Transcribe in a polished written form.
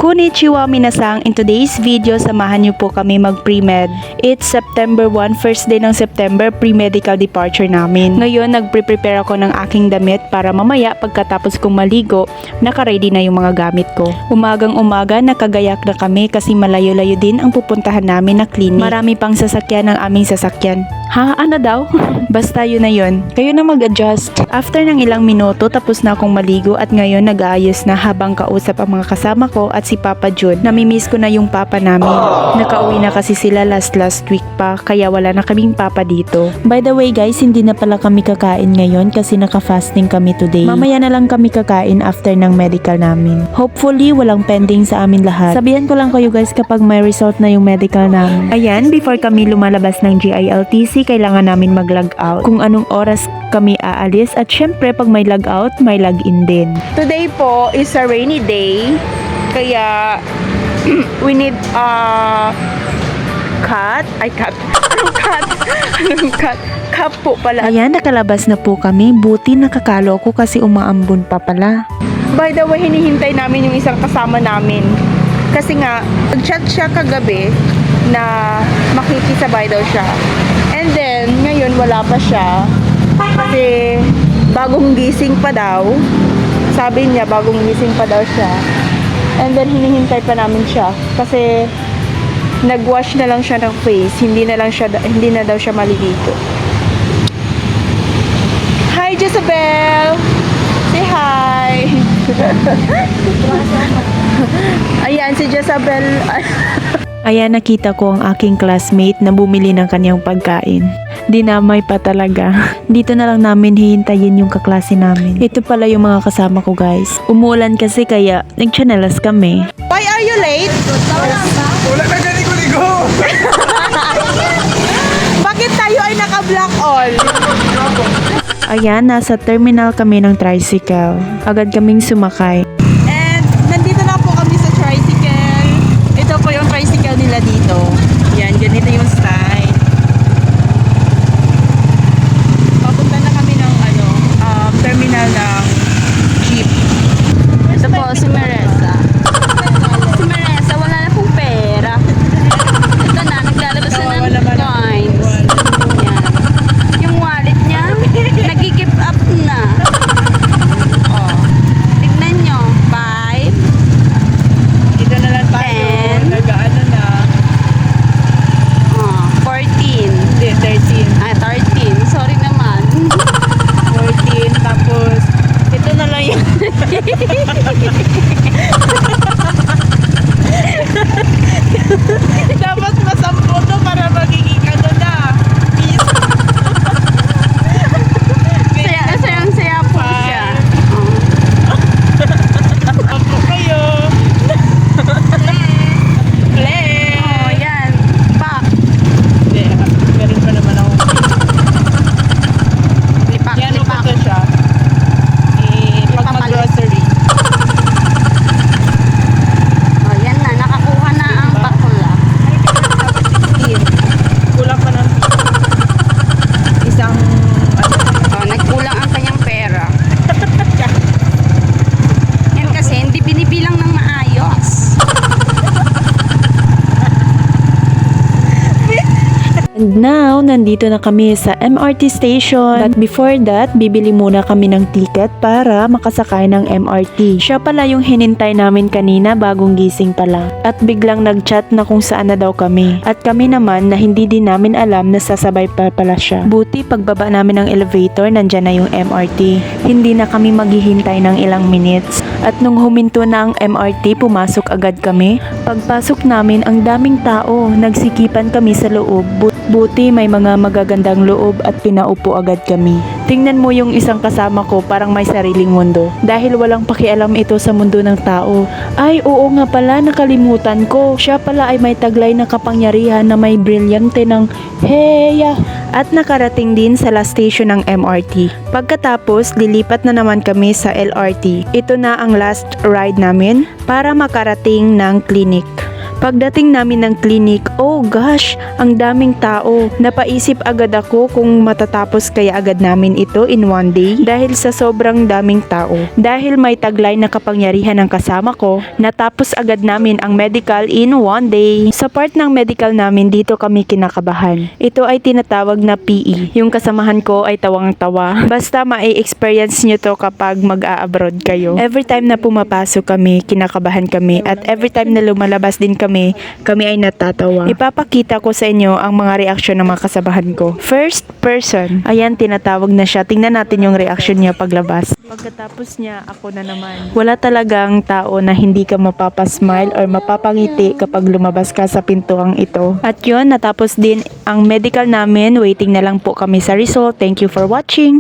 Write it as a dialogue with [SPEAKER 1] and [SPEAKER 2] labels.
[SPEAKER 1] Konnichiwa minasang, in today's video samahan niyo po kami mag pre-med. It's September 1, first day ng September, pre-medical departure namin. Ngayon nagpre-prepare ako ng aking damit para mamaya pagkatapos kong maligo, naka-ready na yung mga gamit ko. Umagang umaga nakagayak na kami kasi malayo-layo din ang pupuntahan namin na clinic. Marami pang sasakyan ng aming sasakyan. Ha? Ano daw? Basta yun na yun. Kayo na mag-adjust. After ng ilang minuto tapos na akong maligo at ngayon nag-aayos na habang kausap ang mga kasama ko at si Papa Jun. Namimiss ko na yung papa namin. Nakauwi na kasi sila last week pa kaya wala na kaming papa dito. By the way guys, hindi na pala kami kakain ngayon kasi naka-fasting kami today. Mamaya na lang kami kakain after ng medical namin. Hopefully walang pending sa amin lahat. Sabihan ko lang kayo guys kapag may result na yung medical namin. Ayan, before kami lumalabas ng GILTC, kailangan namin mag-log out. Kung anong oras kami aalis at syempre pag may log out, may log in din. Today po is a rainy day. Kaya we need cut. Anong cut? Cup po pala. Ayan, nakalabas na po kami. Buti nakakalo ko kasi umaambon pa pala. By the way, hinihintay namin yung isang kasama namin. Kasi nga, nag-chat siya kagabi na makikisabay daw siya. And then, ngayon wala pa siya. Kasi bagong gising pa daw. Sabi niya, bagong gising pa daw siya. And then, hinihintay pa namin siya. Kasi, nag-wash na lang siya ng face. Hindi na daw siya maliligo. Hi, Jezabel! Say hi! Ayan, si Jezabel. Ayan, nakita ko ang aking classmate na bumili ng kanyang pagkain. Dinamay pa talaga. Dito na lang namin hihintayin yung kaklase namin. Ito pala yung mga kasama ko guys. Umuulan kasi kaya nagchanelas kami. Why are you late?
[SPEAKER 2] Wala na ganigo-ligo!
[SPEAKER 1] Bakit tayo ay naka-block all? Ayan, nasa terminal kami ng tricycle. Agad kaming sumakay. And nandito na po kami sa tricycle. Ito po yung tricycle nila dito. Yan, ganito yung style. Papunta na kami ng terminal ng jeep.
[SPEAKER 3] Ito po si Maresa. Si Maresa, wala na pong pera. Ito na, naglalabas na ng coins. Yan. Yung wallet niya, nag-keep up na. Oh. Tignan nyo. 5.
[SPEAKER 1] Dito na lang tayo.
[SPEAKER 3] 10.
[SPEAKER 1] Nag-ano na.
[SPEAKER 3] 14.
[SPEAKER 1] Hindi, 13.
[SPEAKER 3] Ah, 13. Sorry naman.
[SPEAKER 1] 14. Tapos, ito na lang yung... Dapat masampo to para magiging ano na. Peace.
[SPEAKER 3] Sayang-saya po siya.
[SPEAKER 1] Sampo kayo. Play.
[SPEAKER 3] Oh, yan. Pak.
[SPEAKER 1] Hindi, meron pa naman ako.
[SPEAKER 3] Lipak,
[SPEAKER 1] Yan,
[SPEAKER 3] lipak.
[SPEAKER 1] upo siya. Pag mag-grocery.
[SPEAKER 3] Oh, yan na. Nakakuha na ang bakula.
[SPEAKER 1] Kulang pa ng isang
[SPEAKER 3] Oh, nagkulang ang kanyang pera. Yan kasi, hindi binibilang ng maayos.
[SPEAKER 1] And now, nandito na kami sa MRT station. But before that, bibili muna kami ng ticket para makasakay ng MRT. Siya pala yung hinintay namin kanina bagong gising pala. At biglang nag-chat na kung saan na daw kami. At kami naman na hindi din namin alam na sasabay pa pala siya. Buti pagbaba namin ng elevator, nandyan na yung MRT. Hindi na kami maghihintay ng ilang minutes. At nung huminto na ang MRT, pumasok agad kami. Pagpasok namin, ang daming tao. Nagsikipan kami sa loob. Buti may mga magagandang loob at pinaupo agad kami. Tingnan mo yung isang kasama ko, parang may sariling mundo. Dahil walang pakialam ito sa mundo ng tao. Ay, oo nga pala, nakalimutan ko. Siya pala ay may taglay na kapangyarihan na may brilyante ng heya. At nakarating din sa last station ng MRT. Pagkatapos, lilipat na naman kami sa LRT. Ito na ang last ride namin para makarating ng clinic. Pagdating namin ng clinic, oh gosh, ang daming tao. Napaisip agad ako kung matatapos kaya agad namin ito in one day dahil sa sobrang daming tao. Dahil may taglay na kapangyarihan ng kasama ko, natapos agad namin ang medical in one day. Sa part ng medical namin, dito kami kinakabahan. Ito ay tinatawag na PE. Yung kasamahan ko ay tawang-tawa. Basta ma-experience nyo to kapag mag-a-abroad kayo. Every time na pumapasok kami, kinakabahan kami. At every time na lumalabas din kami ay natatawa. Ipapakita ko sa inyo ang mga reaksyon ng mga kasamahan ko. First person. Ayan, tinatawag na siya. Tingnan natin yung reaksyon niya paglabas. Pagkatapos niya, ako na naman. Wala talagang tao na hindi ka mapapasmile or mapapangiti kapag lumabas ka sa pintuang ito. At yun, natapos din ang medical namin. Waiting na lang po kami sa result. Thank you for watching.